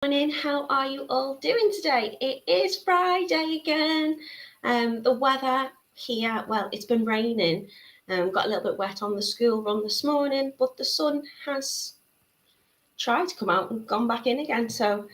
Morning, how are you all doing today? It is Friday again. The weather here, well, it's been raining. Got a little bit wet on the school run this morning, but the sun has tried to come out and gone back in again. So,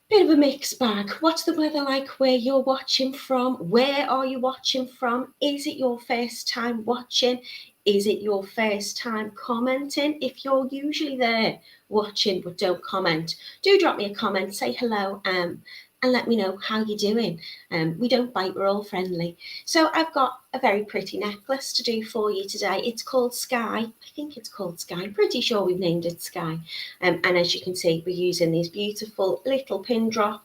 bit of a mixed bag. What's the weather like where you're watching from? Where are you watching from? Is it your first time watching? Is it your first time commenting? If you're usually there watching but don't comment, do drop me a comment, say hello, and let me know how you're doing. We don't bite, we're all friendly. So I've got a very pretty necklace to do for you today. It's called Sky. I think it's called Sky. I'm pretty sure we've named it Sky. And as you can see, we're using these beautiful little pin drop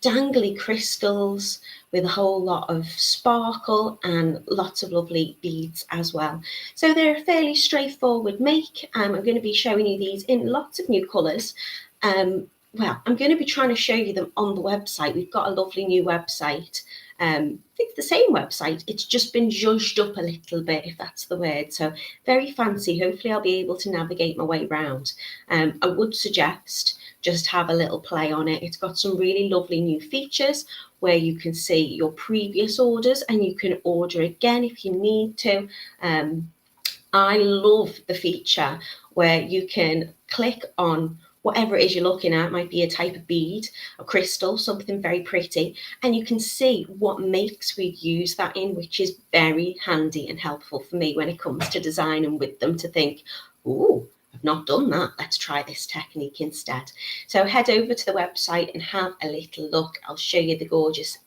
dangly crystals with a whole lot of sparkle and lots of lovely beads as well. So they're a fairly straightforward make. I'm going to be showing you these in lots of new colours. Well, I'm going to be trying to show you them on the website. We've got a lovely new website. I think it's the same website. It's just been zhuzhed up a little bit, if that's the word. So very fancy. Hopefully I'll be able to navigate my way around. I would suggest just have a little play on it. It's got some really lovely new features where you can see your previous orders and you can order again if you need to. I love the feature where you can click on whatever it is you're looking at. It might be a type of bead, a crystal, something very pretty, and you can see what makes we've used that in, which is very handy and helpful for me when it comes to designing with them, to think, ooh, I've not done that, let's try this technique instead. So head over to the website and have a little look. I'll show you the gorgeous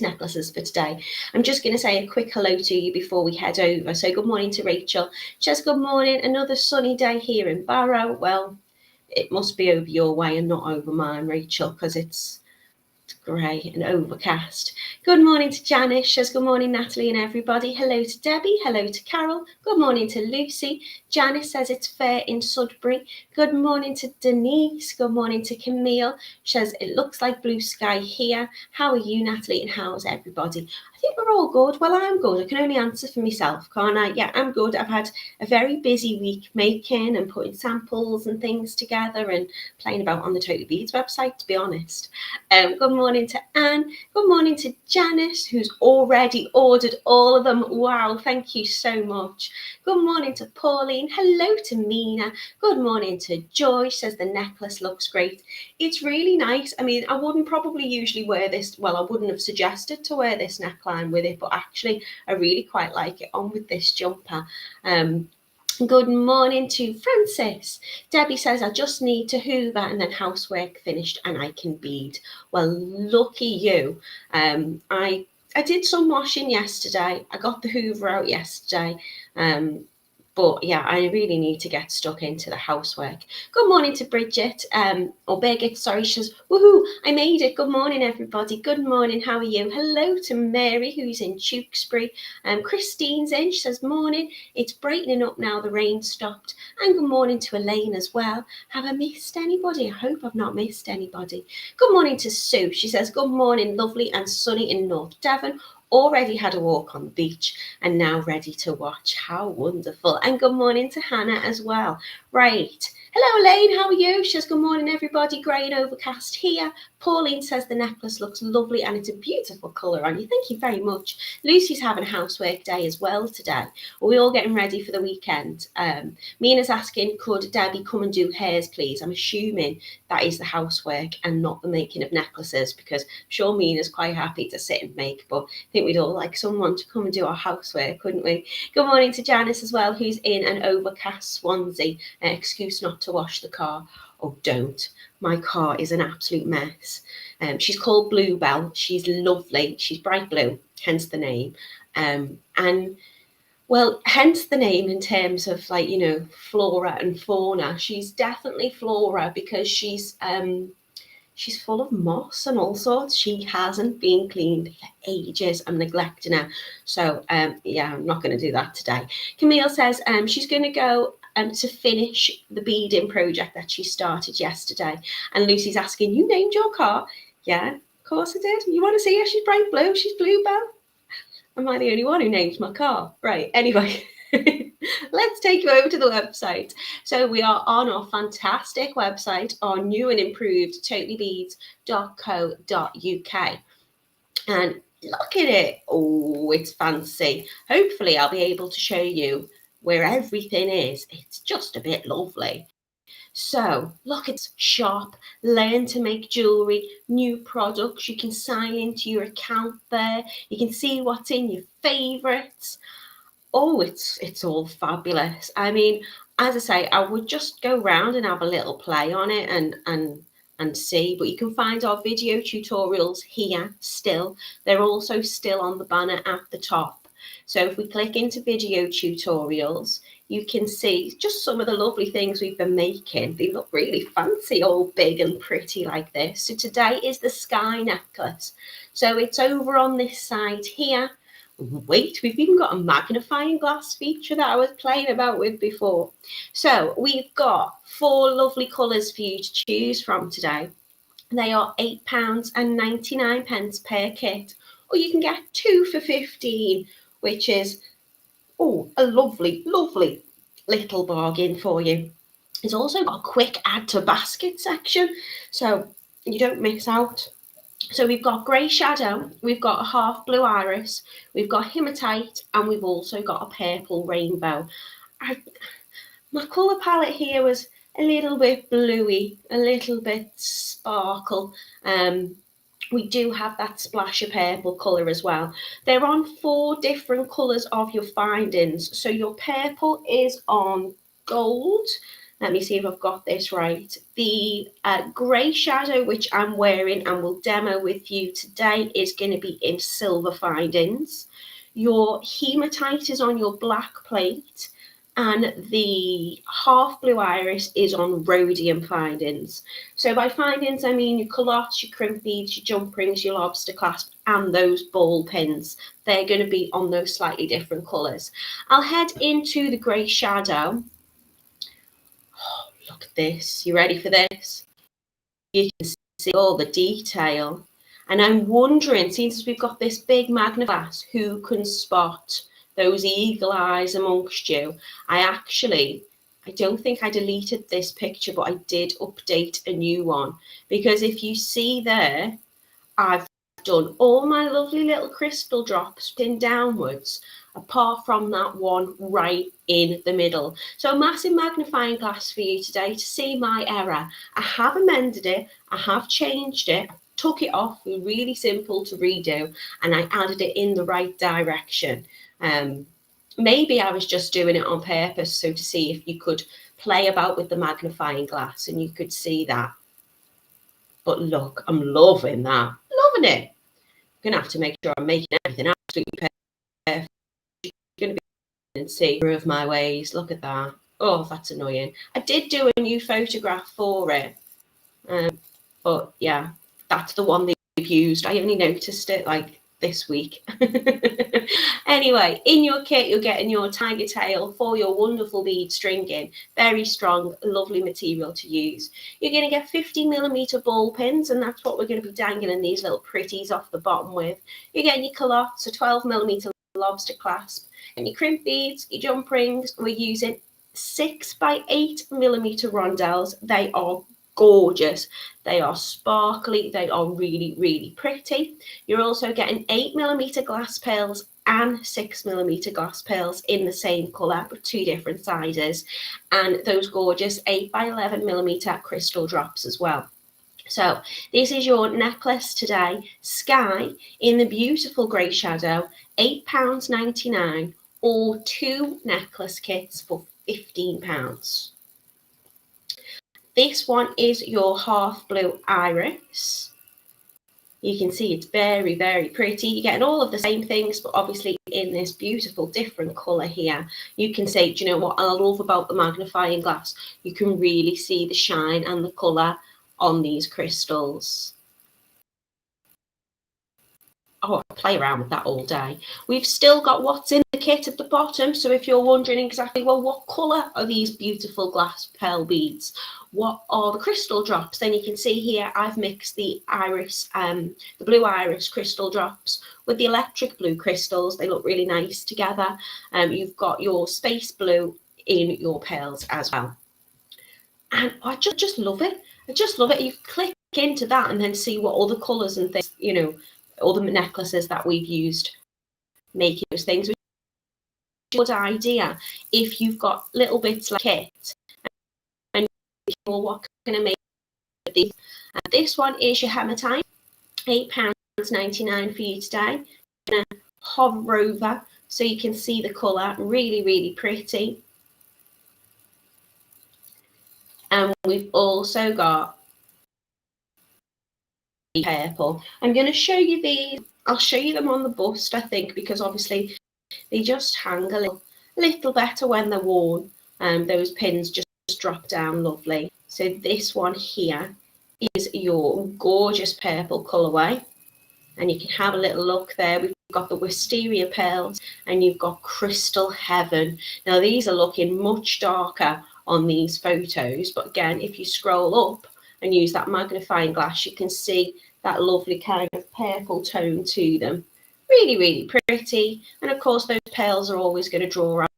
necklaces for today. I'm just going to say a quick hello to you before we head over. So good morning to Rachel. She says, good morning, another sunny day here in Barrow. Well, it must be over your way and not over mine, Rachel, because it's grey and overcast. Good morning to Janice. She says, good morning, Natalie and everybody. Hello to Debbie. Hello to Carol. Good morning to Lucy. Janice says it's fair in Sudbury. Good morning to Denise. Good morning to Camille. She says, it looks like blue sky here. How are you, Natalie, and how's everybody? I think we're all good. Well, I'm good. I can only answer for myself, can't I? Yeah, I'm good. I've had a very busy week making and putting samples and things together and playing about on the Totally Beads website, to be honest. Good morning to Anne. Good morning to Janice, who's already ordered all of them. Wow, thank you so much. Good morning to Pauline. Hello to Mina. Good morning to Joy. She says the necklace looks great. It's really nice. I mean, I wouldn't probably usually wear this. Well, I wouldn't have suggested to wear this neckline with it, but actually I really quite like it on with this jumper. Good morning to Francis. Debbie says, I just need to hoover and then housework finished and I can bead. Well, lucky you. I did some washing yesterday. I got the hoover out yesterday. But yeah, I really need to get stuck into the housework. Good morning to Bridget, or Birgit, sorry. She says, woohoo, I made it. Good morning, everybody. Good morning, how are you? Hello to Mary, who's in Tewkesbury. Christine's in, she says, morning. It's brightening up now, the rain stopped. And good morning to Elaine as well. Have I missed anybody? I hope I've not missed anybody. Good morning to Sue. She says, good morning, lovely and sunny in North Devon. Already had a walk on the beach and now ready to watch. How wonderful. And good morning to Hannah as well. Right. Hello, Elaine. How are you? She says, good morning, everybody. Grey and overcast here. Pauline says the necklace looks lovely and it's a beautiful colour on you. Thank you very much. Lucy's having a housework day as well today. Are we all getting ready for the weekend? Mina's asking, could Debbie come and do hairs, please? I'm assuming that is the housework and not the making of necklaces, because I'm sure Mina's quite happy to sit and make, but I think we'd all like someone to come and do our housework, couldn't we? Good morning to Janice as well, who's in an overcast Swansea. Excuse not to wash the car. Oh, don't. My car is an absolute mess. She's called Bluebell. She's lovely. She's bright blue, hence the name. And well, hence the name in terms of, like, you know, flora and fauna. She's definitely flora because she's full of moss and all sorts. She hasn't been cleaned for ages. I'm neglecting her. So, yeah, I'm not going to do that today. Camille says she's going to go to finish the beading project that she started yesterday. And Lucy's asking, you named your car? Yeah, of course I did. You want to see her? She's bright blue. She's Bluebell. Am I the only one who named my car? Right, anyway. Let's take you over to the website. So we are on our fantastic website, our new and improved totallybeads.co.uk. And look at it. Oh, it's fancy. Hopefully I'll be able to show you where everything is. It's just a bit lovely. So look, it's shop, learn to make jewellery, new products. You can sign into your account there. You can see what's in your favourites. Oh, it's all fabulous. I mean, as I say, I would just go round and have a little play on it and see, but you can find our video tutorials here still. They're also still on the banner at the top. So if we click into video tutorials, you can see just some of the lovely things we've been making. They look really fancy, all big and pretty like this. So today is the sky necklace. So it's over on this side here. Wait, we've even got a magnifying glass feature that I was playing about with before. So we've got 4 lovely colours for you to choose from today. They are £8.99 per kit, or you can get 2 for 15, which is a lovely, lovely little bargain for you. It's also got a quick add to basket section, so you don't miss out. So we've got grey shadow, we've got a half blue iris, we've got hematite, and we've also got a purple rainbow. My colour palette here was a little bit bluey, a little bit sparkle. We do have that splash of purple colour as well. They're on 4 different colours of your findings. So your purple is on gold. Let me see if I've got this right. The grey shadow, which I'm wearing and will demo with you today, is going to be in silver findings. Your hematite is on your black plate, and the half blue iris is on rhodium findings. So by findings, I mean your culottes, your crimp beads, your jump rings, your lobster clasp, and those ball pins. They're going to be on those slightly different colours. I'll head into the grey shadow. Oh, look at this. You ready for this? You can see all the detail. And I'm wondering, since we've got this big magnifying glass, who can spot those eagle eyes amongst you? I don't think I deleted this picture, but I did update a new one. Because if you see there, I've done all my lovely little crystal drops in downwards, apart from that one right in the middle. So a massive magnifying glass for you today to see my error. I have amended it, I have changed it, took it off, it was really simple to redo, and I added it in the right direction. Maybe I was just doing it on purpose, so to see if you could play about with the magnifying glass and you could see that. But look, I'm loving that, loving it. I'm gonna have to make sure I'm making everything absolutely perfect. You're gonna be and see of my ways. Look at that. Oh, that's annoying. I did do a new photograph for it, but yeah, that's the one they've used. I only noticed it like this week. Anyway, in your kit, you're getting your Tigertail for your wonderful bead stringing. Very strong, lovely material to use. You're going to get 50mm ball pins, and that's what we're going to be dangling these little pretties off the bottom with. You're getting your culottes, a 12mm lobster clasp, and your crimp beads, your jump rings. We're using 6x8mm rondelles. They are gorgeous. They are sparkly. They are really, really pretty. You're also getting 8mm glass pearls and 6mm glass pearls in the same colour, but 2 different sizes, and those gorgeous 8x11mm crystal drops as well. So this is your necklace today, Sky, in the beautiful grey shadow, £8.99, or 2 necklace kits for £15. This one is your half blue iris. You can see it's very, very pretty. You're getting all of the same things, but obviously in this beautiful different colour here. You can say, do you know what I love about the magnifying glass? You can really see the shine and the colour on these crystals. oh, I play around with that all day. We've still got what's in the kit at the bottom. So if you're wondering exactly, well, what colour are these beautiful glass pearl beads? What are the crystal drops? Then you can see here I've mixed the iris, the blue iris crystal drops with the electric blue crystals. They look really nice together. You've got your space blue in your pearls as well. And I just love it. I just love it. You click into that and then see what all the colours and things, you know, all the necklaces that we've used making those things, which is a good idea if you've got little bits like kit and you're what can I make with these. This one is your hematite, £8.99 for you today. I'm going to hover over so you can see the colour, really, really pretty. And we've also got purple. I'm going to show you these. I'll show you them on the bust, I think, because obviously they just hang a little better when they're worn. Those pins just drop down lovely. So this one here is your gorgeous purple colourway. And you can have a little look there. We've got the wisteria pearls and you've got crystal heaven. Now these are looking much darker on these photos, but again, if you scroll up and use that magnifying glass, you can see that lovely kind of purple tone to them. Really, really pretty. And of course, those pearls are always going to draw out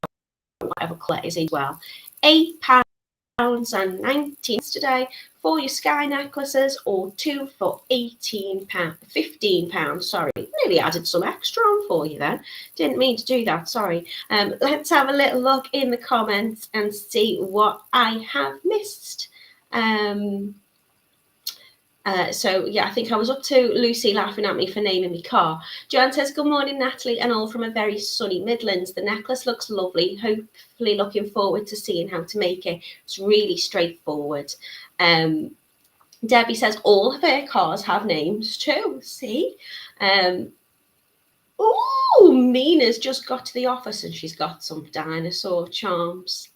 whatever colour is as well. £8.19 today for your sky necklaces, or 2 for £15. Sorry, nearly added some extra on for you then. Didn't mean to do that, sorry. Let's have a little look in the comments and see what I have missed. So yeah, I think I was up to Lucy laughing at me for naming me car. Joanne says, good morning, Natalie, and all from a very sunny Midlands. The necklace looks lovely. Hopefully looking forward to seeing how to make it. It's really straightforward. Debbie says, all of her cars have names too. See? Oh, Mina's just got to the office and she's got some dinosaur charms.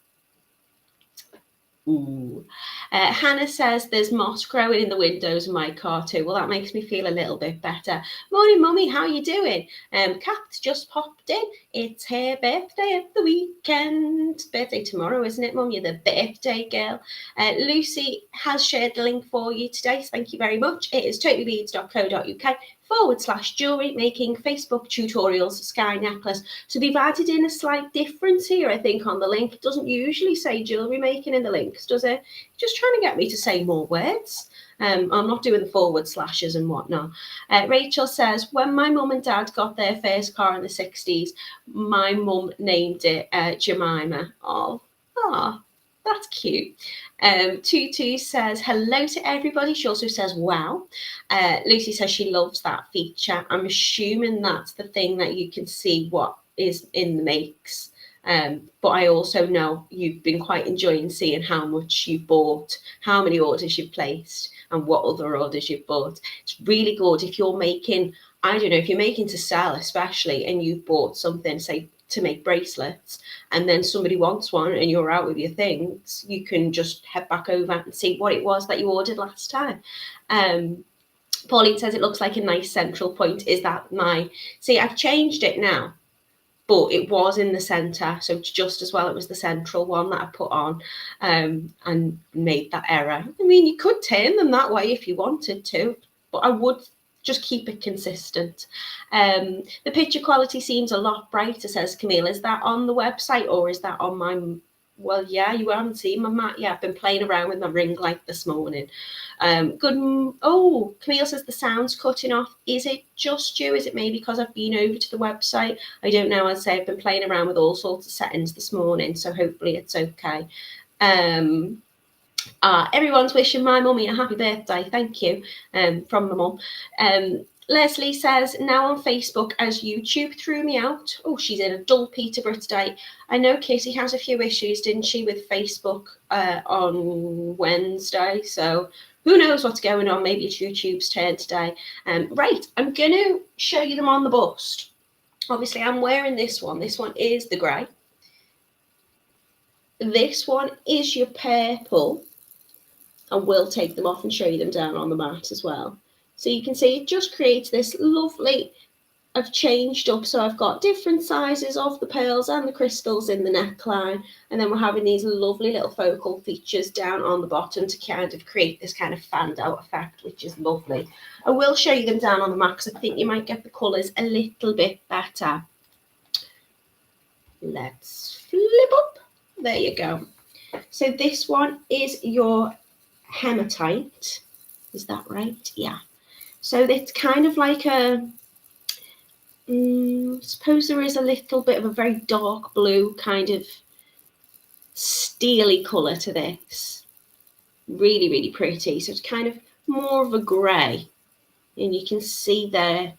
Ooh. Hannah says there's moss growing in the windows of my car too. Well, that makes me feel a little bit better. Morning, Mummy, how you doing? Kat's just popped in. It's her birthday at the weekend. Birthday tomorrow, isn't it, Mum? You're the birthday girl. Lucy has shared the link for you today, so thank you very much. It is totalybeads.co.uk/jewellery making Facebook tutorials sky necklace. So they've added in a slight difference here, I think, on the link. It doesn't usually say jewellery making in the links, does it? Just trying to get me to say more words. I'm not doing the forward slashes and whatnot. Rachel says, when my mum and dad got their first car in the 60s, my mum named it Jemima. Oh, that's cute. Tutu says, hello to everybody. She also says, wow. Lucy says she loves that feature. I'm assuming that's the thing that you can see what is in the makes. But I also know you've been quite enjoying seeing how much you've bought, how many orders you've placed, and what other orders you've bought. It's really good if you're making, I don't know, if you're making to sell especially, and you've bought something, say, to make bracelets, and then somebody wants one and you're out with your things, you can just head back over and see what it was that you ordered last time. Pauline says it looks like a nice central point. Is that my, see, I've changed it now, but it was in the center, so it's just as well it was the central one that I put on, and made that error. I mean, you could turn them that way if you wanted to, but I would just keep it consistent. The picture quality seems a lot brighter, says Camille. Is that on the website or is that on my, well, yeah, you haven't seen my mat. Yeah, I've been playing around with my ring light this morning. Oh, Camille says the sound's cutting off. Is it just you? Is it maybe because I've been over to the website? I don't know. I'd say I've been playing around with all sorts of settings this morning, so hopefully it's okay. Everyone's wishing my mummy a happy birthday. Thank you, from my mum. Leslie says, now on Facebook as YouTube threw me out. Oh, she's in a dull Peterborough today. I know Kitty has a few issues, didn't she, with Facebook on Wednesday. So who knows what's going on? Maybe it's YouTube's turn today. Right, I'm going to show you them on the bust. Obviously, I'm wearing this one. This one is the grey. This one is your purple. And we'll take them off and show you them down on the mat as well. So you can see it just creates this lovely I've changed up, so I've got different sizes of the pearls and the crystals in the neckline, and then we're having these lovely little focal features down on the bottom to kind of create this kind of fanned out effect, which is lovely. I will show you them down on the mat because I think you might get the colours a little bit better. Let's flip up. There you go. So this one is your hematite. Is that right? Yeah. So it's kind of like a, I suppose there is a little bit of a very dark blue kind of steely colour to this. Really, really pretty. So it's kind of more of a grey. And you can see there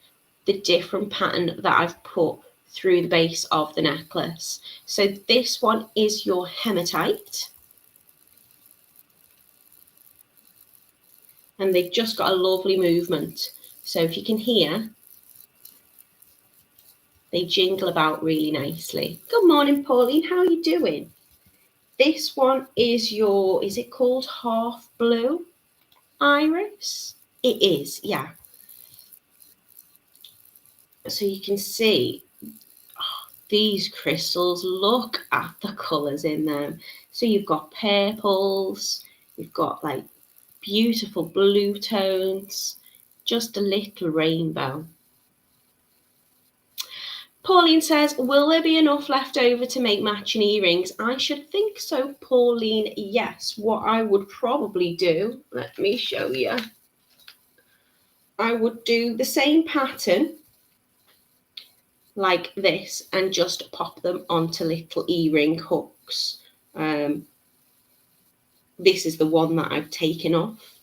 the different pattern that I've put through the base of the necklace. So this one is your hematite. And they've just got a lovely movement. So if you can hear, they jingle about really nicely. Good morning, Pauline. How are you doing? This one is your, is it called half blue iris? It is, yeah. So you can see these crystals, look at the colours in them. So you've got purples, you've got like beautiful blue tones, just a little rainbow. Pauline says, will there be enough left over to make matching earrings? I should think so, Pauline. Yes, what I would probably do, let me show you. I would do the same pattern like this and just pop them onto little earring hooks. This is the one that I've taken off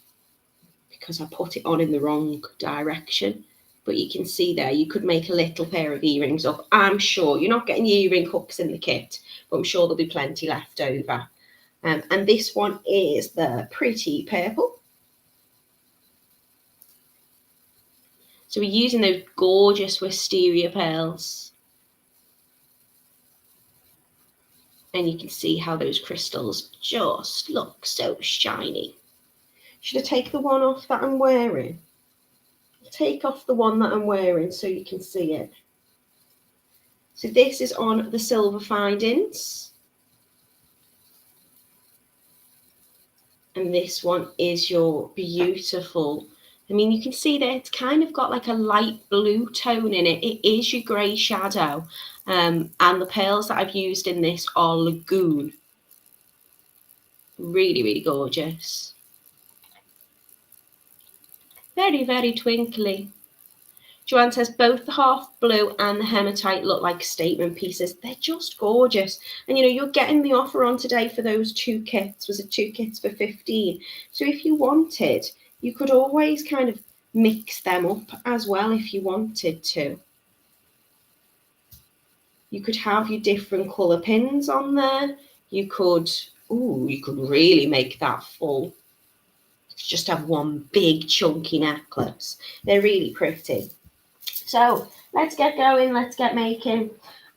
because I put it on in the wrong direction. But you can see there, you could make a little pair of earrings up. I'm sure you're not getting the earring hooks in the kit, but I'm sure there'll be plenty left over. And this one is the pretty purple. So we're using those gorgeous wisteria pearls. And you can see how those crystals just look so shiny. Should I take the one off that I'm wearing? Take off the one that I'm wearing so you can see it. So this is on the silver findings. And this one is your beautiful, I mean, you can see that it's kind of got like a light blue tone in it. It is your grey shadow. And the pearls that I've used in this are Lagoon. Really, really gorgeous. Very, very twinkly. Joanne says both the half blue and the hematite look like statement pieces. They're just gorgeous. And you know, you're getting the offer on today for those 2 kits. Was it 2 kits for 15? So if you wanted, you could always kind of mix them up as well if you wanted to. You could have your different colour pins on there. You could really make that full. Just have one big chunky necklace. They're really pretty. So let's get going, let's get making.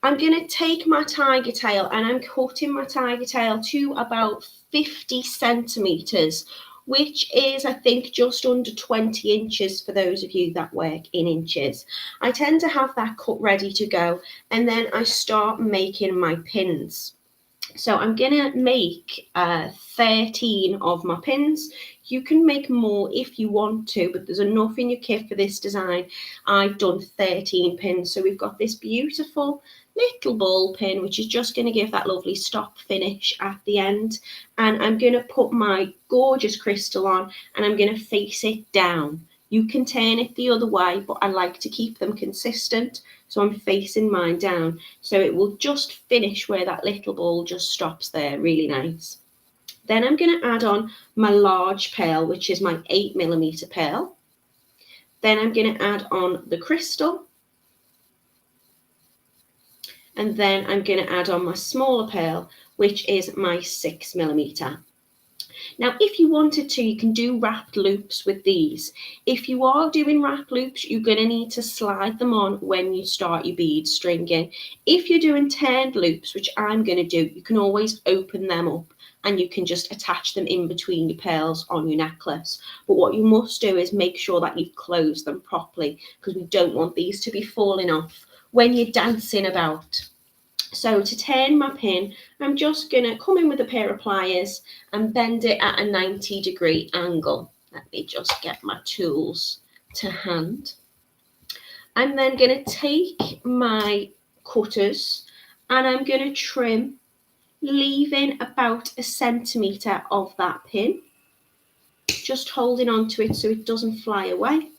I'm going to take my Tigertail and I'm cutting my Tigertail to about 50 centimetres, which is, I think, just under 20 inches for those of you that work in inches. I tend to have that cut ready to go and then I start making my pins. So I'm going to make 13 of my pins. You can make more if you want to, but there's enough in your kit for this design. I've done 13 pins. So we've got this beautiful little ball pin, which is just going to give that lovely stop finish at the end. And I'm going to put my gorgeous crystal on and I'm going to face it down. You can turn it the other way, but I like to keep them consistent. So I'm facing mine down. So it will just finish where that little ball just stops there. Really nice. Then I'm going to add on my large pearl, which is my 8mm pearl. Then I'm going to add on the crystal. And then I'm going to add on my smaller pearl, which is my 6mm. Now, if you wanted to, you can do wrapped loops with these. If you are doing wrapped loops, you're going to need to slide them on when you start your bead stringing. If you're doing turned loops, which I'm going to do, you can always open them up and you can just attach them in between your pearls on your necklace. But what you must do is make sure that you've closed them properly, because we don't want these to be falling off when you're dancing about. So to turn my pin, I'm just going to come in with a pair of pliers and bend it at a 90-degree angle. Let me just get my tools to hand. I'm then going to take my cutters and I'm going to trim, leaving about 1 centimetre of that pin, just holding on to it so it doesn't fly away.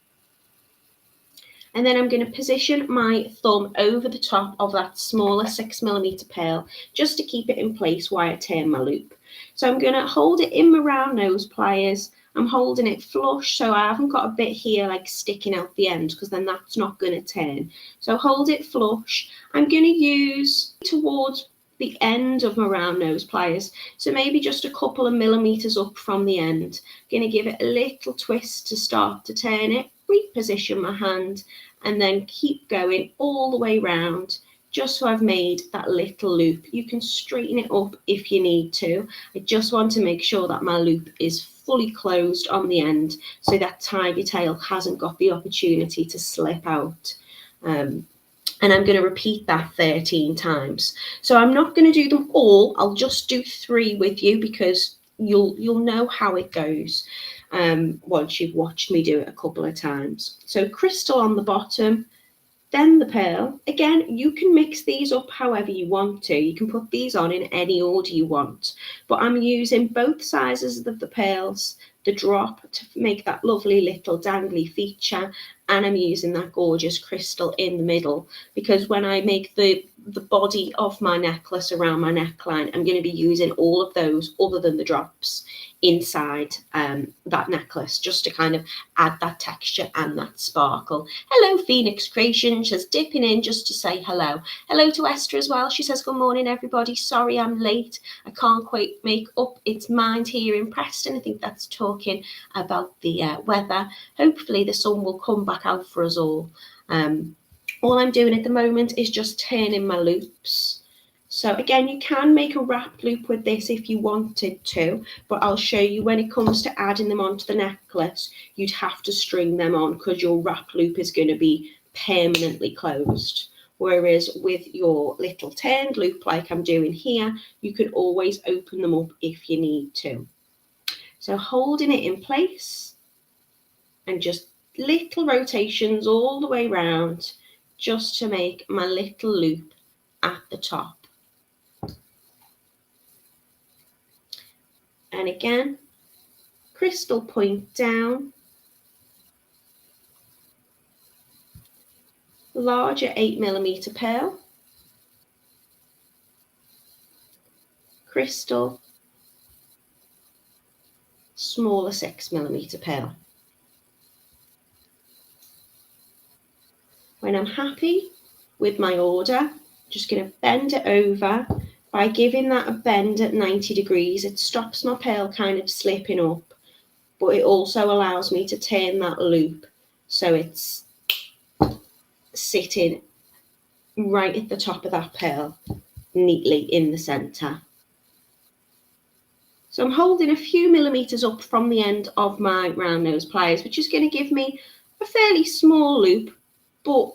And then I'm going to position my thumb over the top of that smaller 6mm pearl, just to keep it in place while I turn my loop. So I'm going to hold it in my round nose pliers. I'm holding it flush, so I haven't got a bit here like sticking out the end, because then that's not going to turn. So hold it flush. I'm going to use towards the end of my round nose pliers, so maybe just a couple of millimeters up from the end. I'm going to give it a little twist to start to turn it, reposition my hand, and then keep going all the way round, just so I've made that little loop. You can straighten it up if you need to. I just want to make sure that my loop is fully closed on the end, so that Tigertail hasn't got the opportunity to slip out. And I'm going to repeat that 13 times. So I'm not going to do them all. I'll just do 3 with you, because you'll know how it goes once you've watched me do it a couple of times. So crystal on the bottom, then the pearl. Again, you can mix these up however you want to. You can put these on in any order you want, but I'm using both sizes of the pearls, the drop to make that lovely little dangly feature, and I'm using that gorgeous crystal in the middle, because when I make the body of my necklace around my neckline, I'm going to be using all of those other than the drops inside that necklace, just to kind of add that texture and that sparkle. Hello, Phoenix Creation, she's dipping in just to say hello. Hello to Esther as well. She says, good morning, everybody. Sorry I'm late. I can't quite make up its mind here in Preston. I think that's talking about the weather. Hopefully the sun will come back out for us all. All I'm doing at the moment is just turning my loops. So again, you can make a wrapped loop with this if you wanted to, but I'll show you when it comes to adding them onto the necklace, you'd have to string them on, because your wrap loop is going to be permanently closed. Whereas with your little turned loop like I'm doing here, you can always open them up if you need to. So holding it in place and just little rotations all the way around, just to make my little loop at the top. And again, crystal point down, larger 8mm pearl, crystal, smaller 6mm pearl. When I'm happy with my order, I'm just going to bend it over. By giving that a bend at 90 degrees, it stops my pearl kind of slipping up, but it also allows me to turn that loop so it's sitting right at the top of that pearl, neatly in the centre. So I'm holding a few millimetres up from the end of my round nose pliers, which is going to give me a fairly small loop, but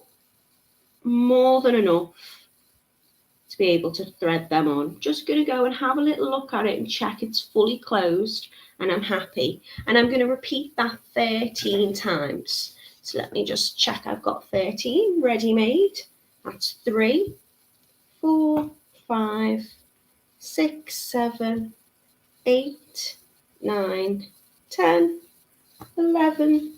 more than enough to be able to thread them on. Just going to go and have a little look at it and check it's fully closed and I'm happy. And I'm going to repeat that 13 times. So let me just check I've got 13 ready made. That's 3, 4, 5, 6, 7, 8, 9, 10, 11,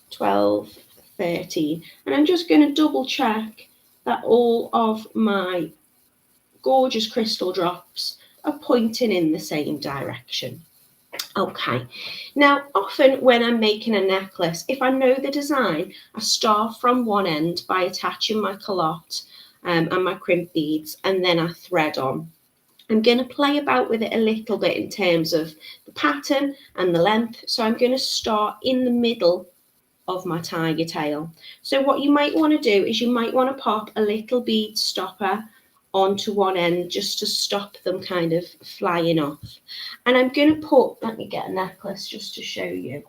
12, 13. And I'm just going to double check that all of my gorgeous crystal drops are pointing in the same direction. Okay, now often when I'm making a necklace, if I know the design, I start from one end by attaching my culotte and my crimp beads, and then I thread on. I'm going to play about with it a little bit in terms of the pattern and the length, so I'm going to start in the middle of my tiger tail. So what you might want to do is you might want to pop a little bead stopper onto one end just to stop them kind of flying off. And I'm going to put, let me get a necklace just to show you.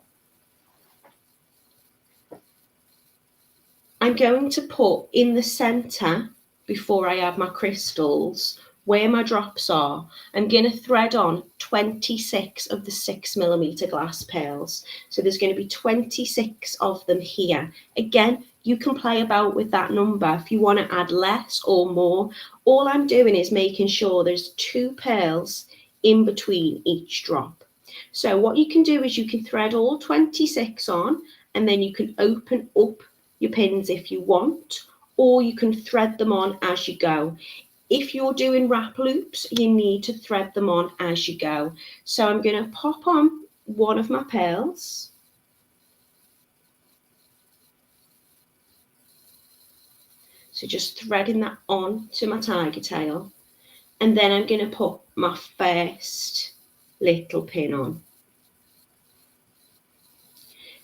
I'm going to put in the center, before I add my crystals, where my drops are, I'm going to thread on 26 of the 6mm glass pearls. So there's going to be 26 of them here. Again, you can play about with that number if you want to add less or more. All I'm doing is making sure there's 2 pearls in between each drop. So what you can do is you can thread all 26 on, and then you can open up your pins if you want, or you can thread them on as you go. If you're doing wrap loops, you need to thread them on as you go. So I'm going to pop on one of my pearls. So just threading that on to my Tigertail. And then I'm going to put my first little pin on.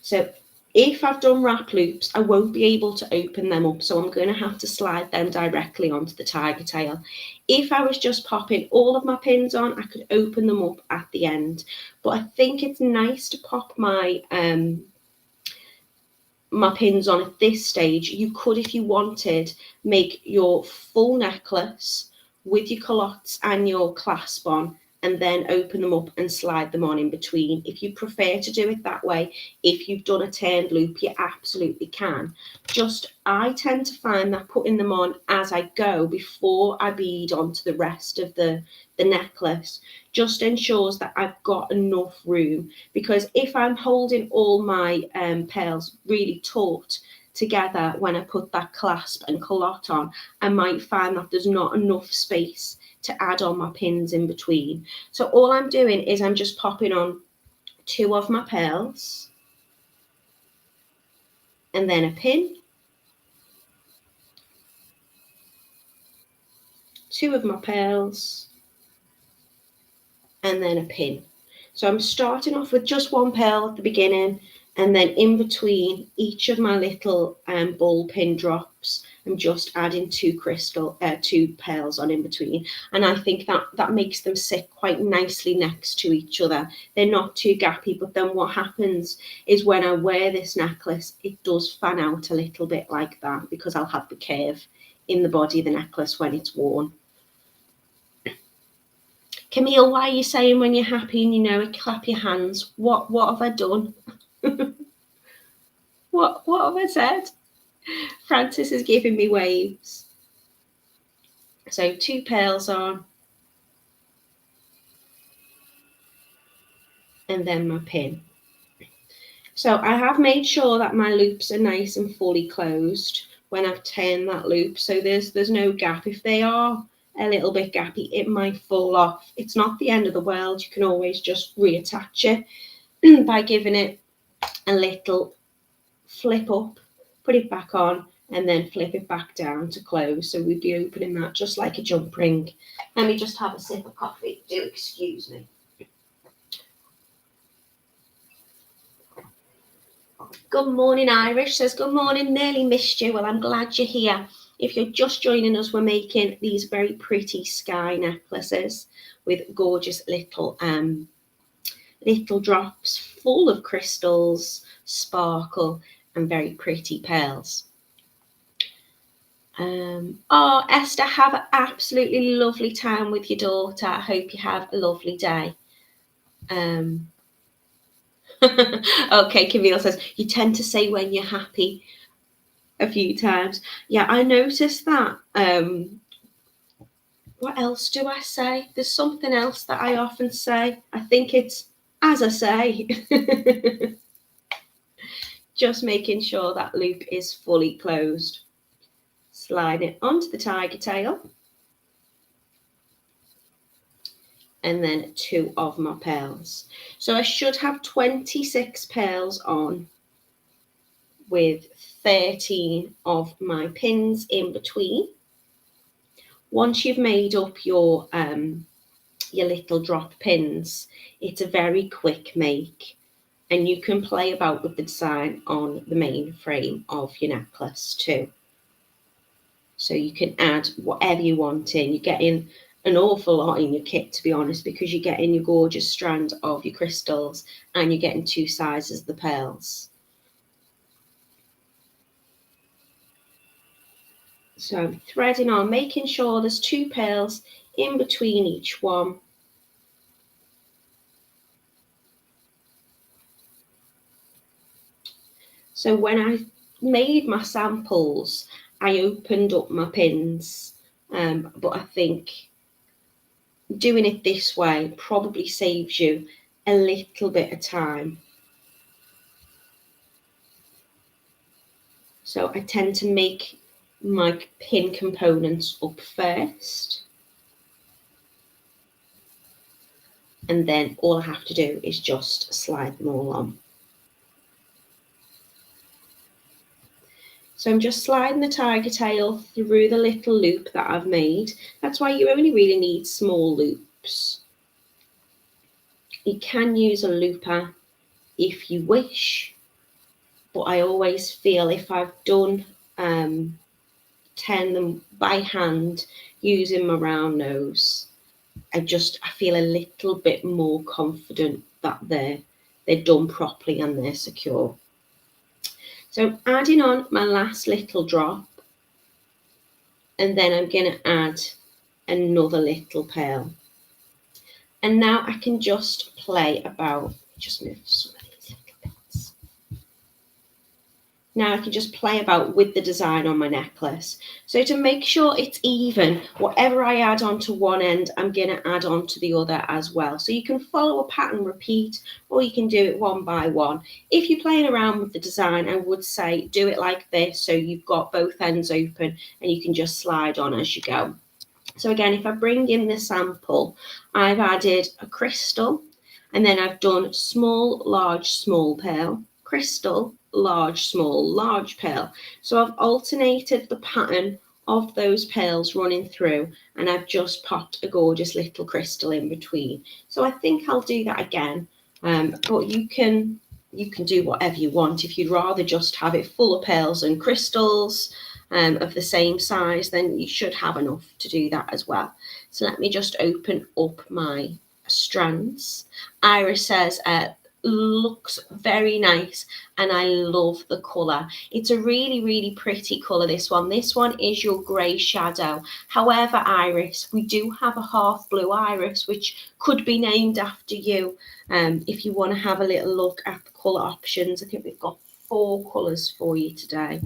So if I've done wrap loops, I won't be able to open them up, so I'm going to have to slide them directly onto the Tigertail. If I was just popping all of my pins on, I could open them up at the end. But I think it's nice to pop my my pins on at this stage. You could, if you wanted, make your full necklace with your culottes and your clasp on, and then open them up and slide them on in between. If you prefer to do it that way, if you've done a turned loop, you absolutely can. Just, I tend to find that putting them on as I go before I bead onto the rest of the necklace just ensures that I've got enough room, because if I'm holding all my pearls really taut together when I put that clasp and culotte on, I might find that there's not enough space to add on my pins in between. So all I'm doing is I'm just popping on 2 of my pearls, and then a pin, 2 of my pearls, and then a pin. So I'm starting off with just 1 pearl at the beginning, and then in between each of my little ball pin drops, I'm just adding 2 pearls on in between. And I think that makes them sit quite nicely next to each other. They're not too gappy, but then what happens is when I wear this necklace, it does fan out a little bit like that, because I'll have the curve in the body of the necklace when it's worn. Camille, why are you saying when you're happy and you know it, clap your hands? What have I done? What have I said? Francis is giving me waves. So 2 pearls on, and then my pin. So I have made sure that my loops are nice and fully closed when I've turned that loop, so there's no gap. If they are a little bit gappy, it might fall off. It's not the end of the world. You can always just reattach it by giving it a little flip up, put it back on, and then flip it back down to close. So we'd be opening that just like a jump ring. Let me just have a sip of coffee. Do excuse me. Good morning, Irish says, good morning, nearly missed you. Well, I'm glad you're here. If you're just joining us, we're making these very pretty sky necklaces with gorgeous little drops full of crystals, sparkle, and very pretty pearls. Oh, Esther, have an absolutely lovely time with your daughter. I hope you have a lovely day. Okay, Camille says, you tend to say when you're happy a few times. Yeah, I noticed that. What else do I say? There's something else that I often say. I think it's, as I say. Just making sure that loop is fully closed. Slide it onto the Tigertail. And then 2 of my pearls. So I should have 26 pearls on with 13 of my pins in between. Once you've made up your little drop pins, it's a very quick make, and you can play about with the design on the main frame of your necklace too. So you can add whatever you want in. You're getting an awful lot in your kit, to be honest, because you're getting your gorgeous strand of your crystals and you're getting 2 sizes of the pearls. So I'm threading on, making sure there's 2 pearls in between each one. So when I made my samples, I opened up my pins, but I think doing it this way probably saves you a little bit of time. So I tend to make my pin components up first, and then all I have to do is just slide them all on. So I'm just sliding the Tigertail through the little loop that I've made. That's why you only really need small loops. You can use a looper if you wish, but I always feel if I've done 10 them by hand using my round nose, I feel a little bit more confident that they're done properly and they're secure. So I'm adding on my last little drop, and then I'm going to add another little pearl. And now I can just play about, just move some of these little bits. Now I can just play about with the design on my necklace. So to make sure it's even, whatever I add onto one end, I'm going to add on to the other as well. So you can follow a pattern repeat, or you can do it one by one. If you're playing around with the design, I would say do it like this, so you've got both ends open and you can just slide on as you go. So again, if I bring in the sample, I've added a crystal, and then I've done small, large, small pearl, crystal, large, small, large pearl. So I've alternated the pattern of those pearls running through, and I've just popped a gorgeous little crystal in between. So I think I'll do that again, but you can do whatever you want. If you'd rather just have it full of pearls and crystals of the same size, then you should have enough to do that as well. So let me just open up my strands. Iris says looks very nice, and I love the colour. It's a really pretty colour, this one. This one is your grey shadow. However, Iris, we do have a half blue iris which could be named after you. If you want to have a little look at the colour options, I think we've got 4 colours for you today.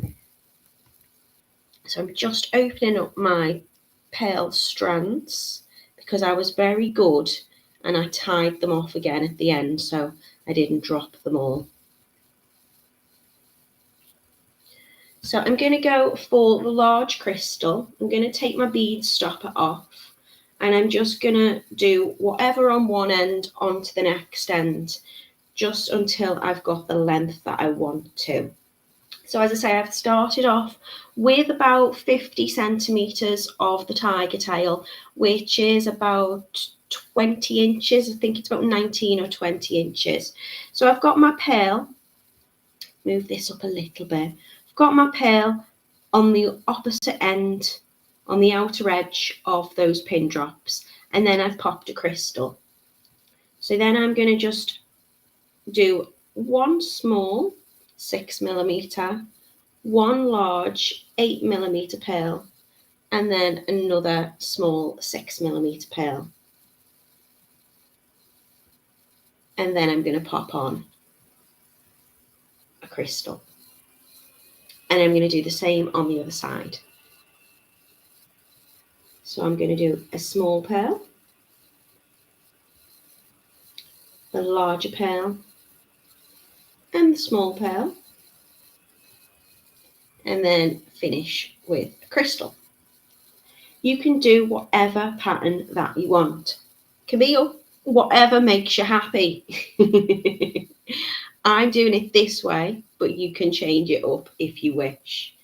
So I'm just opening up my pearl strands because I was very good and I tied them off again at the end, so I didn't drop them all. So I'm going to go for the large crystal. I'm going to take my bead stopper off, and I'm just going to do whatever on one end onto the next end, just until I've got the length that I want to. So as I say, I've started off with about 50 centimetres of the Tigertail, which is about 20 inches. I think it's about 19 or 20 inches. So I've got my pearl, move this up a little bit. I've got my pearl on the opposite end, on the outer edge of those pin drops, and then I've popped a crystal. So then I'm going to just do one small 6mm, one large 8mm pearl, and then another small 6mm pearl. And then I'm going to pop on a crystal. And I'm going to do the same on the other side. So I'm going to do a small pearl, the larger pearl, and the small pearl, and then finish with a crystal. You can do whatever pattern that you want. Camille, whatever makes you happy. I'm doing it this way, but you can change it up if you wish.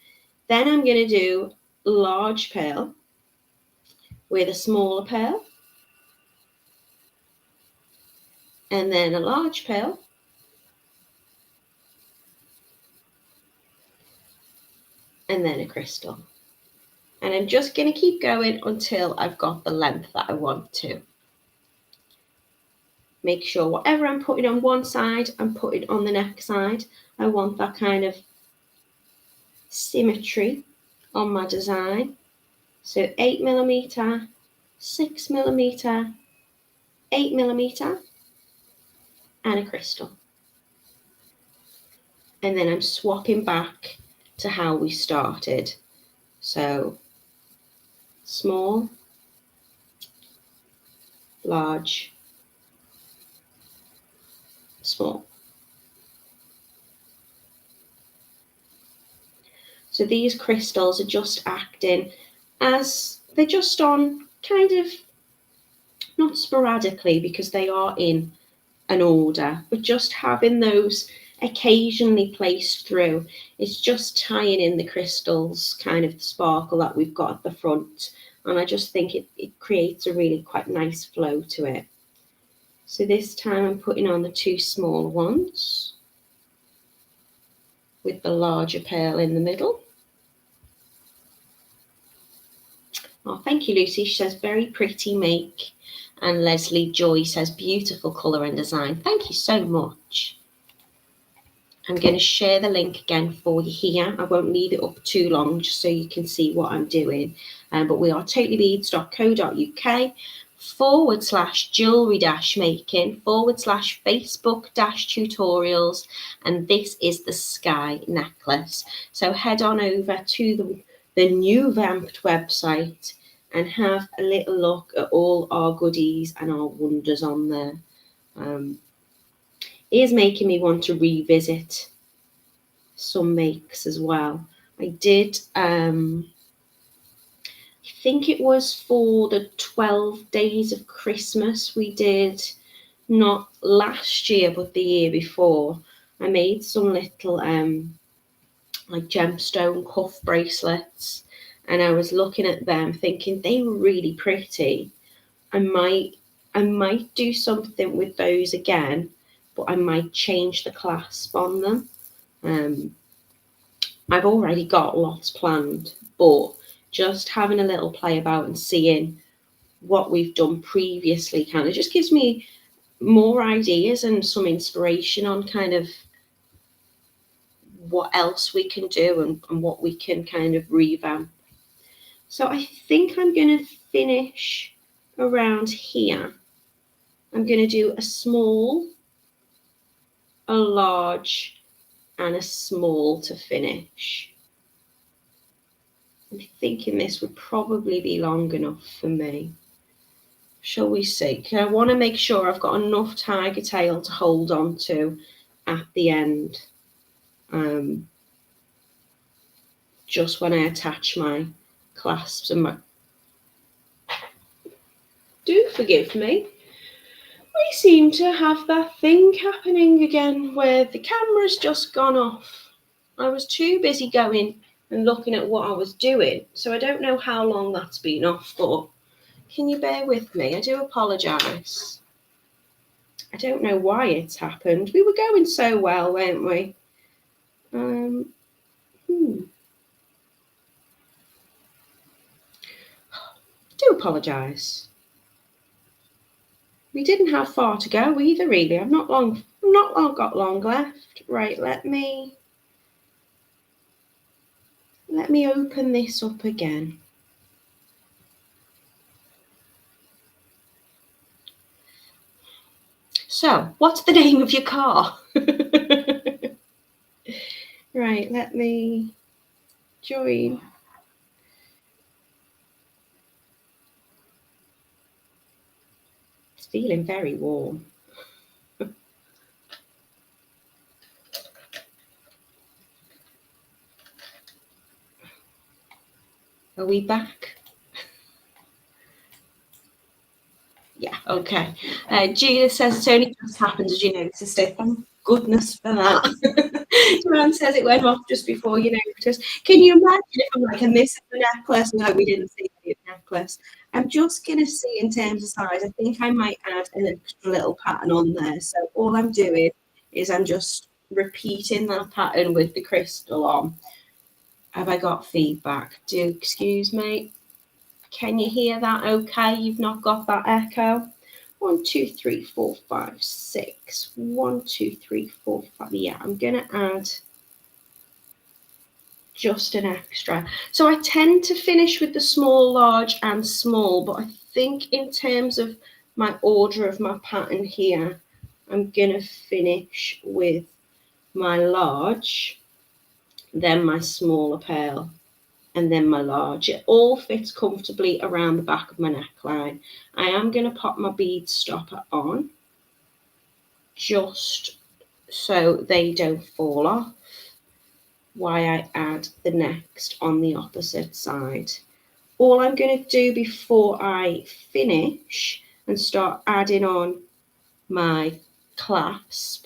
Then I'm going to do large pearl with a smaller pearl, and then a large pearl, and then a crystal. And I'm just going to keep going until I've got the length that I want to. Make sure whatever I'm putting on one side, I'm putting on the next side. I want that kind of symmetry on my design. So 8mm, 6mm, 8mm, and a crystal. And then I'm swapping back to how we started. So small, large, small. So these crystals are just acting as they're just on kind of not sporadically because they are in an order, but just having those occasionally placed through. It's just tying in the crystals, kind of the sparkle that we've got at the front. And I just think it creates a really quite nice flow to it. So this time I'm putting on the two small ones with the larger pearl in the middle. Oh, thank you, Lucy. She says, very pretty make. And Leslie Joy says, beautiful colour and design. Thank you so much. I'm going to share the link again for you here. I won't leave it up too long just so you can see what I'm doing. But we are totallybeads.co.uk/jewellery-making/Facebook-tutorials. And this is the sky necklace. So head on over to the new vamped website and have a little look at all our goodies and our wonders on there. It is making me want to revisit some makes as well. I did, I think it was for the 12 days of Christmas we did, not last year, but the year before. I made some little like gemstone cuff bracelets, and I was looking at them thinking they were really pretty. I might do something with those again, but I might change the clasp on them. I've already got lots planned, but just having a little play about and seeing what we've done previously kind of just gives me more ideas and some inspiration on kind of what else we can do and what we can kind of revamp. So I think I'm going to finish around here. I'm going to do a small, a large, and a small to finish. I'm thinking this would probably be long enough for me. Shall we see? I want to make sure I've got enough Tigertail to hold on to at the end. Just when I attach my clasps and my... Do forgive me. We seem to have that thing happening again where the camera's just gone off. I was too busy going and looking at what I was doing, so I don't know how long that's been off for. Can you bear with me? I do apologise. I don't know why it's happened. We were going so well, weren't we? Do apologise. We didn't have far to go either, really. I've not got long left. Right, let me open this up again. So, what's the name of your car? Right, let me join. It's feeling very warm. Are we back? Yeah, okay. Gina says it only just happened as you noticed it. Thank goodness for that. Joanne says it went off just before you noticed. Can you imagine if I'm like, and this is the necklace? No, we didn't see the necklace. I'm just going to see in terms of size. I think I might add an extra little pattern on there. So all I'm doing is I'm just repeating that pattern with the crystal on. Have I got feedback? Do excuse me. Can you hear that okay? You've not got that echo? 1, 2, 3, 4, 5, 6. 1, 2, 3, 4, 5. Yeah, I'm going to add just an extra. So I tend to finish with the small, large and small, but I think in terms of my order of my pattern here, I'm going to finish with my large, then my smaller pearl, and then my large. It all fits comfortably around the back of my neckline. I am going to pop my bead stopper on just so they don't fall off while I add the next on the opposite side. All I'm going to do before I finish and start adding on my clasp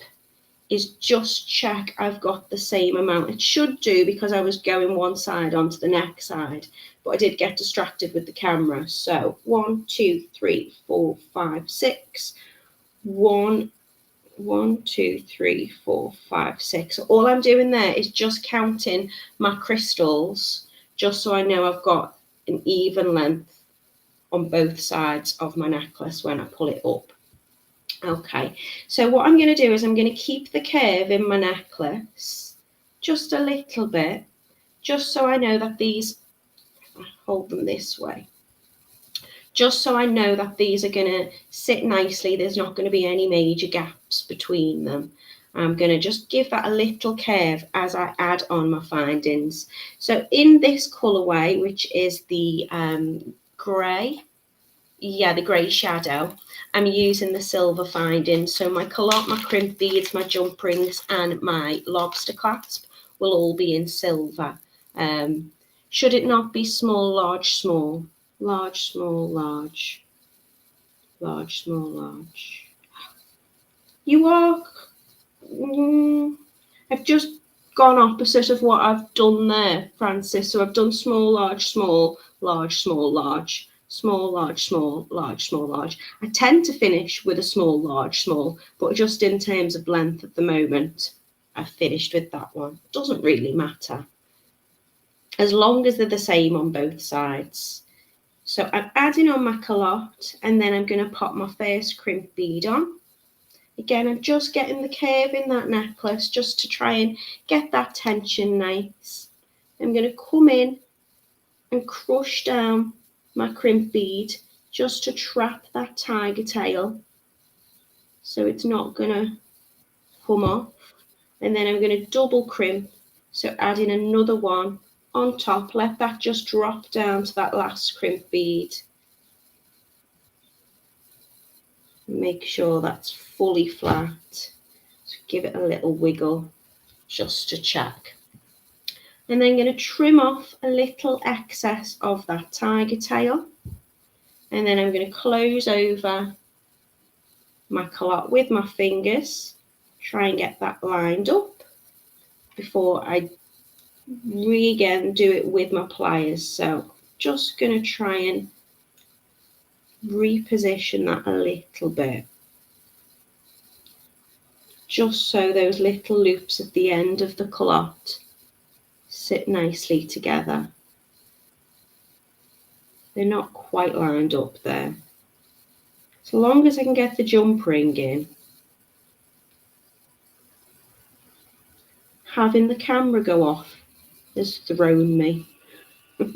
is just check I've got the same amount. It should do because I was going one side onto the next side, but I did get distracted with the camera. So 1, 2, 3, 4, 5, 6. 1, 1, 2, 3, 4, 5, 6. So all I'm doing there is just counting my crystals, just so I know I've got an even length on both sides of my necklace when I pull it up. Okay, so what I'm going to do is I'm going to keep the curve in my necklace just a little bit, just so I know that these, I hold them this way, just so I know that these are going to sit nicely. There's not going to be any major gaps between them. I'm going to just give that a little curve as I add on my findings. So in this colourway, which is the grey, the grey shadow, I'm using the silver finding. So my collot, my crimp beads, my jump rings and my lobster clasp will all be in silver. Should it not be small, large, small, large, small, large, large, small, large? You are... I've just gone opposite of what I've done there, Francis. So I've done small, large, small, large, small, large, small, large, small, large, small, large. I tend to finish with a small, large, small, but just in terms of length at the moment, I've finished with that one. It doesn't really matter, as long as they're the same on both sides. So I'm adding on my collot, and then I'm going to pop my first crimp bead on. Again, I'm just getting the curve in that necklace just to try and get that tension nice. I'm going to come in and crush down my crimp bead just to trap that tiger tail so it's not going to come off. And then I'm going to double crimp, so adding another one on top. Let that just drop down to that last crimp bead. Make sure that's fully flat. So give it a little wiggle just to check. And then I'm going to trim off a little excess of that tiger tail. And then I'm going to close over my collot with my fingers. Try and get that lined up before I again do it with my pliers. So just going to try and reposition that a little bit, just so those little loops at the end of the collot sit nicely together. They're not quite lined up there. So long as I can get the jump ring in, having the camera go off has thrown me. There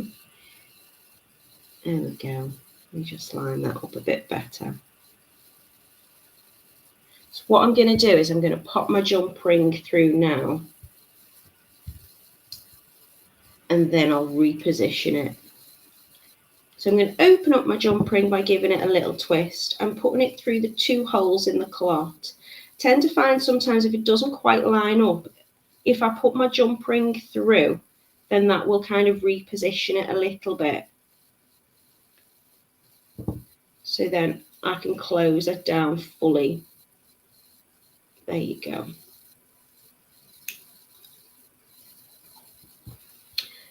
we go. Let me just line that up a bit better. So what I'm going to do is I'm going to pop my jump ring through now, and then I'll reposition it. So I'm going to open up my jump ring by giving it a little twist and putting it through the 2 holes in the collot. Tend to find sometimes if it doesn't quite line up, if I put my jump ring through, then that will kind of reposition it a little bit. So then I can close it down fully. There you go.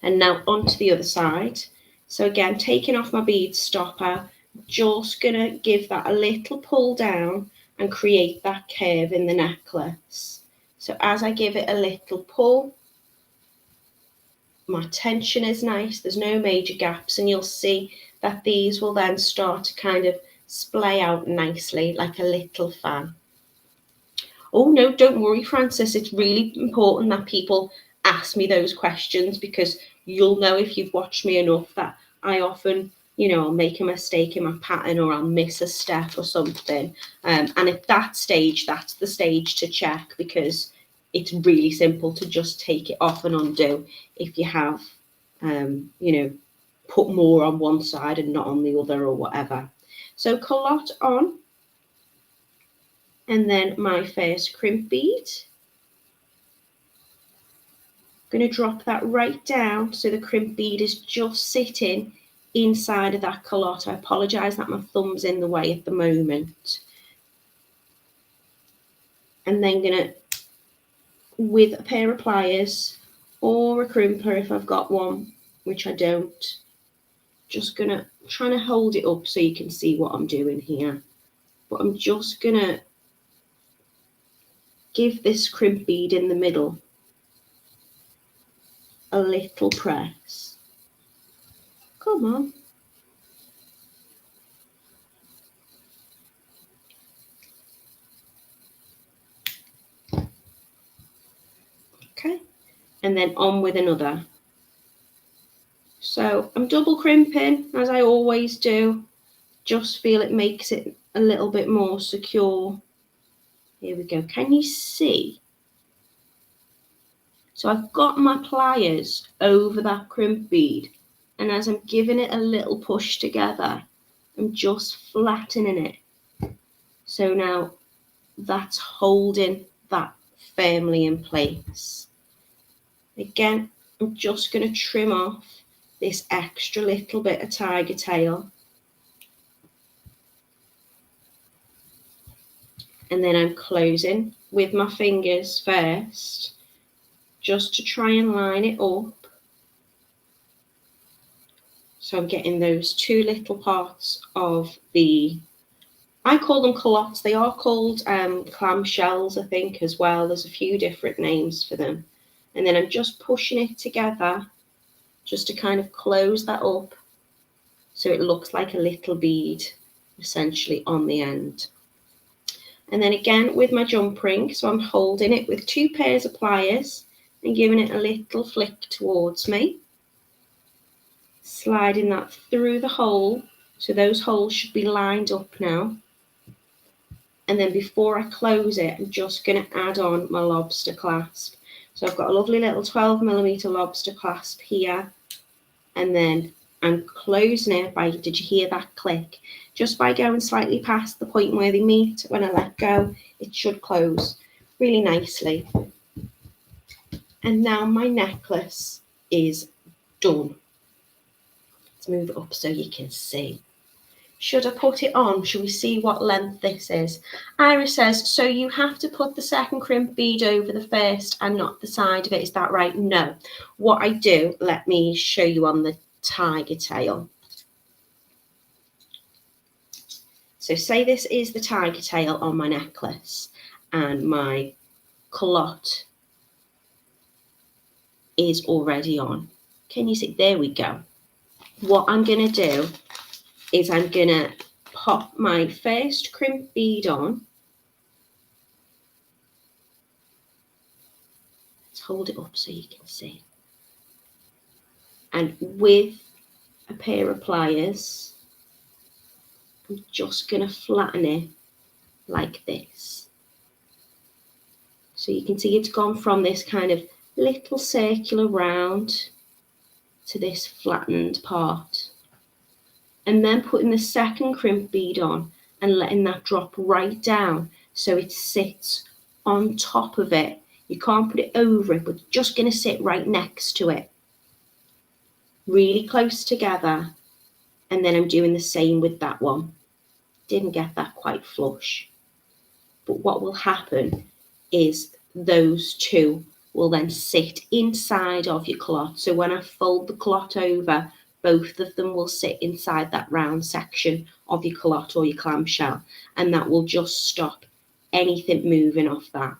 And now onto the other side. So again, taking off my bead stopper, just going to give that a little pull down and create that curve in the necklace. So as I give it a little pull, my tension is nice, there's no major gaps, and you'll see that these will then start to kind of splay out nicely like a little fan. Oh no, don't worry, Francis, it's really important that people ask me those questions, because you'll know if you've watched me enough that I often, I'll make a mistake in my pattern, or I'll miss a step or something. And at that stage, that's the stage to check, because it's really simple to just take it off and undo if you have, put more on one side and not on the other or whatever. So culotte on, and then my first crimp bead. I'm going to drop that right down so the crimp bead is just sitting inside of that culotte. I apologise that my thumb's in the way at the moment. And then going to, with a pair of pliers or a crimper if I've got one, which I don't, just going to try to hold it up so you can see what I'm doing here. But I'm just going to give this crimp bead in the middle a little press. Come on. Okay, and then on with another. So I'm double crimping as I always do. Just feel it makes it a little bit more secure. Here we go. Can you see? So I've got my pliers over that crimp bead, and as I'm giving it a little push together, I'm just flattening it. So now that's holding that firmly in place. Again, I'm just going to trim off this extra little bit of Tigertail. And then I'm closing with my fingers first, just to try and line it up. So I'm getting those two little parts of the, I call them culottes. They are called clamshells, I think, as well. There's a few different names for them. And then I'm just pushing it together just to kind of close that up so it looks like a little bead essentially on the end. And then again with my jump ring, so I'm holding it with two pairs of pliers and giving it a little flick towards me. Sliding that through the hole, so those holes should be lined up now. And then before I close it, I'm just going to add on my lobster clasp. So I've got a lovely little 12mm lobster clasp here. And then I'm closing it by, did you hear that click? Just by going slightly past the point where they meet, when I let go, it should close really nicely. And now my necklace is done. Let's move it up so you can see. Should I put it on? Should we see what length this is? Iris says, so you have to put the second crimp bead over the first and not the side of it. Is that right? No. What I do, let me show you on the Tigertail. So say this is the Tigertail on my necklace and my culotte is already on. Can you see? There we go. What I'm going to do is I'm going to pop my first crimp bead on. Let's hold it up so you can see. And with a pair of pliers, I'm just going to flatten it like this. So you can see it's gone from this kind of little circular round to this flattened part. And then putting the second crimp bead on and letting that drop right down so it sits on top of it. You can't put it over it, but it's just going to sit right next to it. Really close together. And then I'm doing the same with that one. Didn't get that quite flush. But what will happen is those two will then sit inside of your culotte. So when I fold the culotte over, both of them will sit inside that round section of your culotte or your clamshell, and that will just stop anything moving off that.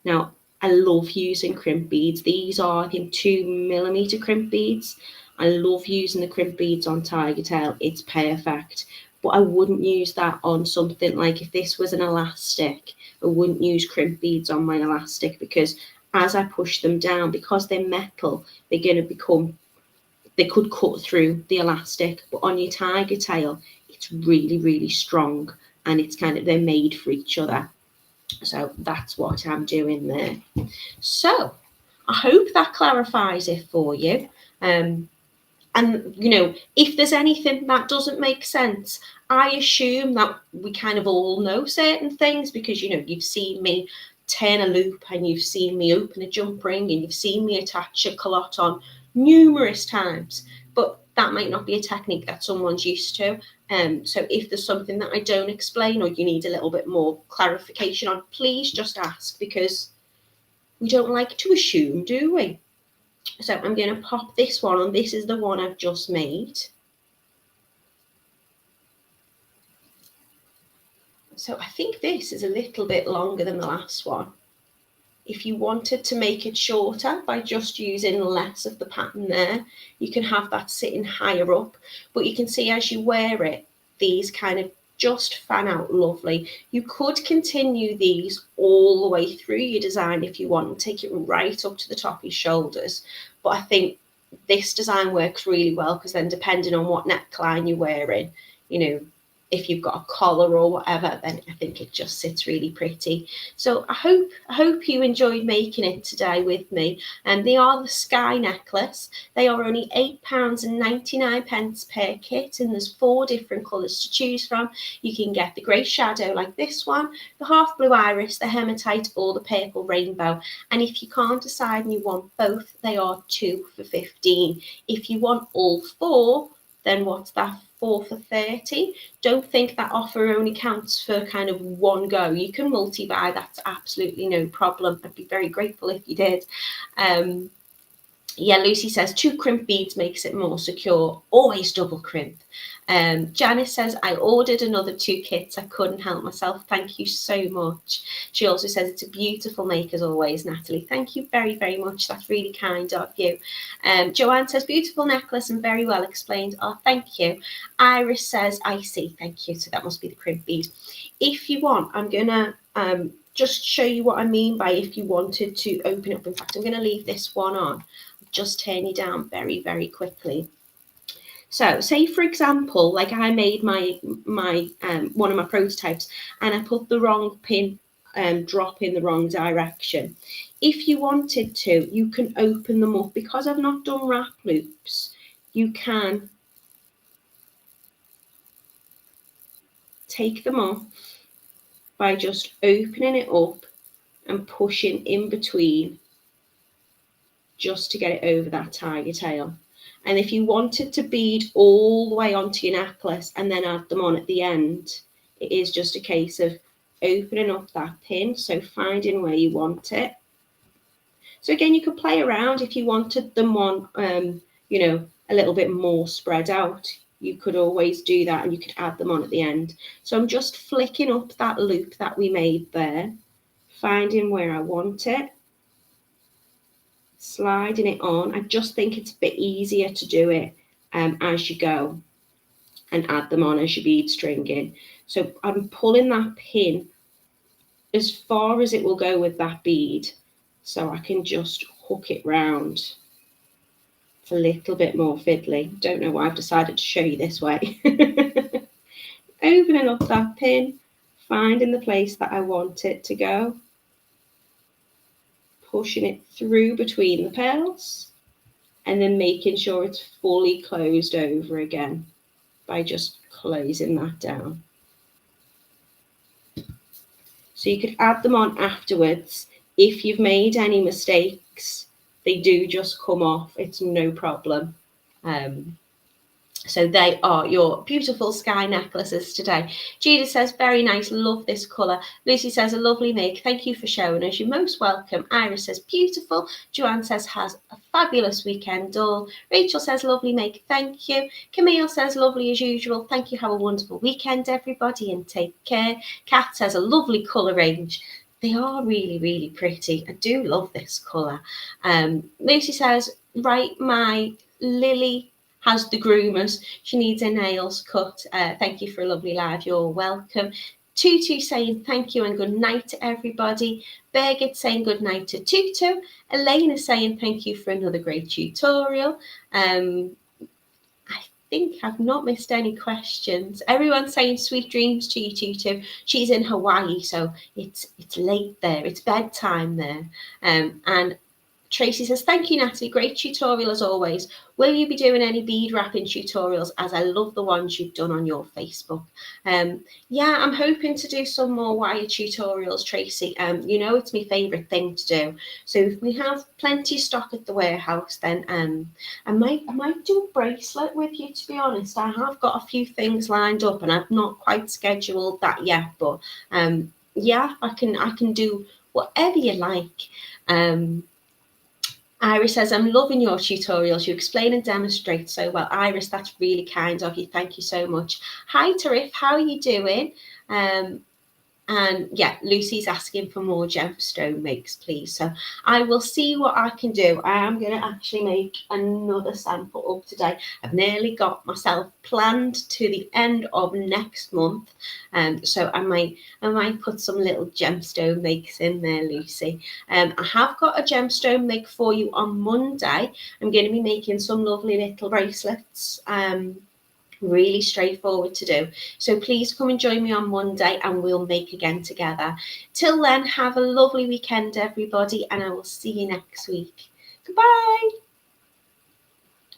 Now, I love using crimp beads. These are, I think, 2mm crimp beads. I love using the crimp beads on Tigertail. It's perfect. But I wouldn't use that on something like, if this was an elastic, I wouldn't use crimp beads on my elastic, because as I push them down, because they're metal, they're going to become, they could cut through the elastic. But on your Tigertail, it's really, really strong, and it's kind of, they're made for each other. So that's what I'm doing there. So I hope that clarifies it for you. And, you know, if there's anything that doesn't make sense, I assume that we kind of all know certain things, because, you know, you've seen me turn a loop, and you've seen me open a jump ring, and you've seen me attach a culotte on numerous times. But that might not be a technique that someone's used to. So if there's something that I don't explain, or you need a little bit more clarification on, please just ask, because we don't like to assume, do we? So I'm going to pop this one on. This is the one I've just made. So I think this is a little bit longer than the last one. If you wanted to make it shorter by just using less of the pattern there, you can have that sitting higher up. But you can see as you wear it, these kind of just fan out lovely. You could continue these all the way through your design if you want, and take it right up to the top of your shoulders. But I think this design works really well, because then depending on what neckline you're wearing, you know, if you've got a collar or whatever, then I think it just sits really pretty. So I hope you enjoyed making it today with me. And they are the Sky necklace. They are only £8.99 per kit, and there's 4 different colours to choose from. You can get the grey shadow like this one, the half blue iris, the hematite, or the purple rainbow. And if you can't decide and you want both, they are 2 for £15. If you want all 4, then what's that? 4 for £30. Don't think that offer only counts for kind of one go. You can multi-buy, that's absolutely no problem. I'd be very grateful if you did. Yeah, Lucy says 2 crimp beads makes it more secure. Always double crimp. Janice says, I ordered another 2 kits. I couldn't help myself. Thank you so much. She also says, it's a beautiful make as always, Natalie. Thank you very, very much. That's really kind of you. Joanne says, beautiful necklace and very well explained. Oh, thank you. Iris says, I see. Thank you. So that must be the crimp bead. If you want, I'm going to just show you what I mean by if you wanted to open up. In fact, I'm going to leave this one on. Just turn you down very, very quickly. So say, for example, like I made my one of my prototypes, and I put the wrong pin drop in the wrong direction. If you wanted to, you can open them up. Because I've not done wrap loops, you can take them off by just opening it up and pushing in between, just to get it over that Tigertail. And if you wanted to bead all the way onto your necklace and then add them on at the end, it is just a case of opening up that pin, so finding where you want it. So again, you could play around. If you wanted them on, you know, a little bit more spread out, you could always do that, and you could add them on at the end. So I'm just flicking up that loop that we made there, finding where I want it, sliding it on. I just think it's a bit easier to do it as you go, and add them on as you bead stringing. So I'm pulling that pin as far as it will go with that bead, so I can just hook it round. It's a little bit more fiddly. Don't know why I've decided to show you this way. Opening up that pin, finding the place that I want it to go, pushing it through between the pearls, and then making sure it's fully closed over again by just closing that down. So you could add them on afterwards. If you've made any mistakes, they do just come off. It's no problem. So they are your beautiful Sky necklaces today. Judith says, very nice, love this colour. Lucy says, a lovely make, thank you for showing us. You're most welcome. Iris says, beautiful. Joanne says, has a fabulous weekend all. Rachel says, lovely make, thank you. Camille says, lovely as usual. Thank you. Have a wonderful weekend, everybody, and take care. Kat says, a lovely colour range. They are really, really pretty. I do love this colour. Lucy says, right, my Lily has the groomers. She needs her nails cut. Thank you for a lovely live. You're welcome. Tutu saying thank you and good night to everybody. Birgit saying good night to Tutu. Elena saying thank you for another great tutorial. I think I've not missed any questions. Everyone's saying sweet dreams to you, Tutu. She's in Hawaii, so it's late there. It's bedtime there. And Tracy says, thank you, Natalie. Great tutorial as always. Will you be doing any bead wrapping tutorials, as I love the ones you've done on your Facebook? Yeah, I'm hoping to do some more wire tutorials, Tracy. You know, it's my favourite thing to do. So if we have plenty of stock at the warehouse, then I might do a bracelet with you, to be honest. I have got a few things lined up and I've not quite scheduled that yet. But yeah, I can do whatever you like. Iris says, I'm loving your tutorials. You explain and demonstrate so well. Iris, that's really kind of you. Thank you so much. Hi, Tarif. How are you doing? And yeah, Lucy's asking for more gemstone makes, please. So I will see what I can do. I am going to actually make another sample up today. I've nearly got myself planned to the end of next month. So I might put some little gemstone makes in there, Lucy. I have got a gemstone make for you on Monday. I'm going to be making some lovely little bracelets. Really straightforward to do. So please come and join me on Monday and we'll make again together. Till then, have a lovely weekend, everybody, and I will see you next week. Goodbye.